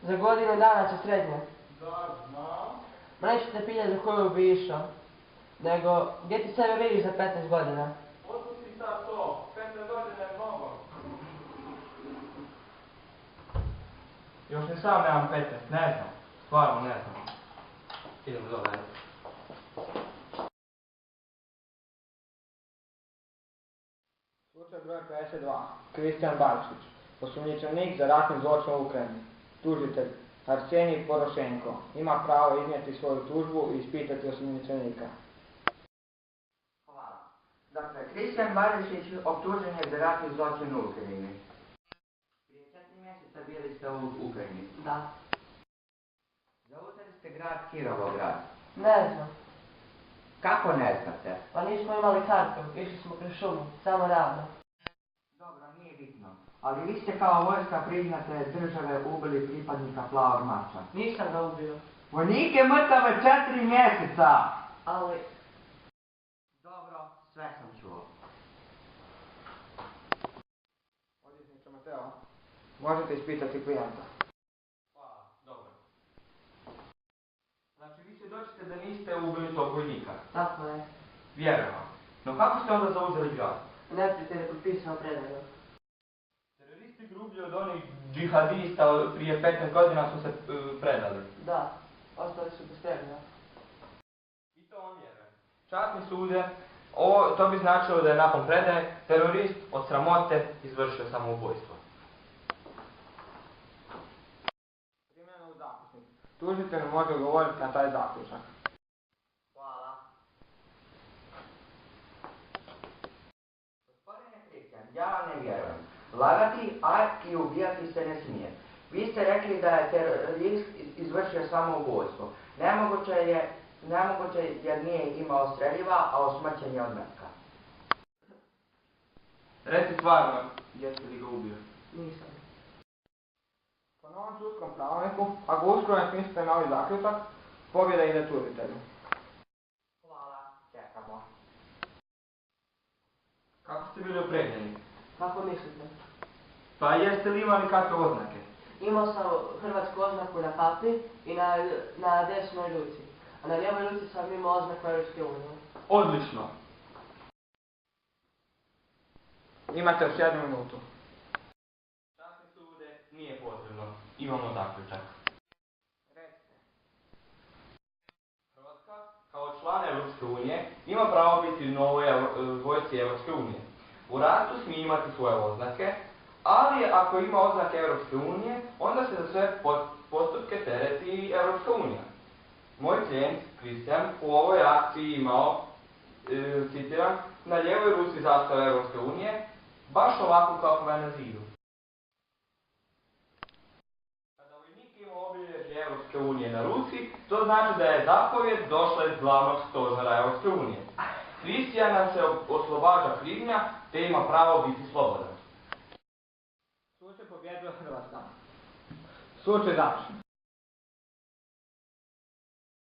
Za godinu dana će srednje. Da, znam. Ma neću te pitati za koju bi išao. Nego, gdje ti sebe vidiš za 15 godina? Otpusti sad to. 15 godina je mnogo. Još ni sam nemam 15, ne znam. Stvarno ne znam. Idemo dole. Slučaj broj 52. Kristijan Barčić, osumnjičenik za ratni zločin u Ukrajini. Tužitelj Arsenij Porošenko ima pravo iznijeti svoju tužbu i ispitati osumnjičenika. Hvala. Dakle, Kristijan Barčić optužen je za ratni zločin u Ukrajini. Prije 4 mjeseca bili ste u Ukrajini. Da. Zauzeli ste grad Kirovograd. Ne znam. Kako ne znate? Pa nismo imali kartu, išli smo kroz šumu, samo ravno. Dobro, nije bitno. Ali vi ste kao vojska priznate države ubili pripadnika Plavog mača. Nisam ga ubio. Vojnik je mrtav već 4 mjeseca! Ali... Dobro, sve sam čuo. Odvjetniče Mateo, možete ispitati klijenta. Hvala, dobro. Znači, vi svjedočite da niste ubili tog vojnika. Tako je. Vjerujem vam. No kako ste onda zauzeli grad? Neprijatelj je potpisao predaju. Teroristi grublji od onih džihadista prije 15 godina su se predali. Da, ostali su bez strelja. I to vam vjerujem. Časni sude, to bi značilo da je nakon predaje terorist od sramote izvršio samoubojstvo. Primljeno u zapisnik. Tužitelj može odgovoriti na taj zaključak. Hvala. Gospodine Kristijan, ja vam ne vjerujem. Lagati, a i ubijati se ne smije. Vi ste rekli da je terorist izvršio samoubojstvo. Nemoguće jer nije imao streljiva, a osmrćen je od metka. Reci stvarno, jeste li ga ubio? Nisam. Po novom sudskom pravilniku, ako uskoro ne smislite novi zaključak, pobjeda ide tužitelju. Hvala, čekamo. Kako ste bili opremljeni? Kako mislite? Pa jeste li imali kakve oznake? Imao sam hrvatsku oznaku na kapi i na desnoj ruci. A na lijevoj ruci sam imao oznaku Europske unije. Odlično. Imate još 1 minutu. Časni sude, nije potrebno. Imamo zaključak. Recite. Hrvatska, kao član Europske unije, ima pravo biti u novoj vojsci Europske unije. U ratu smije imati svoje oznake, ali ako ima oznake Europske unije, onda se za sve postupke tereti Europska unija. Moj klijent, Kristijan, u ovoj akciji imao, citiram, na lijevoj ruci zastava Europske unije, baš ovako kako je na zidu. Kada vojnik ima obilježje Europske unije na ruci, to znači da je zapovjed došla iz glavnog stožera Europske unije. Kristijan nam se oslobađa krivnja, te ima pravo biti slobodan. Slučaj pobjedila Hrvatska. Slučaj završen.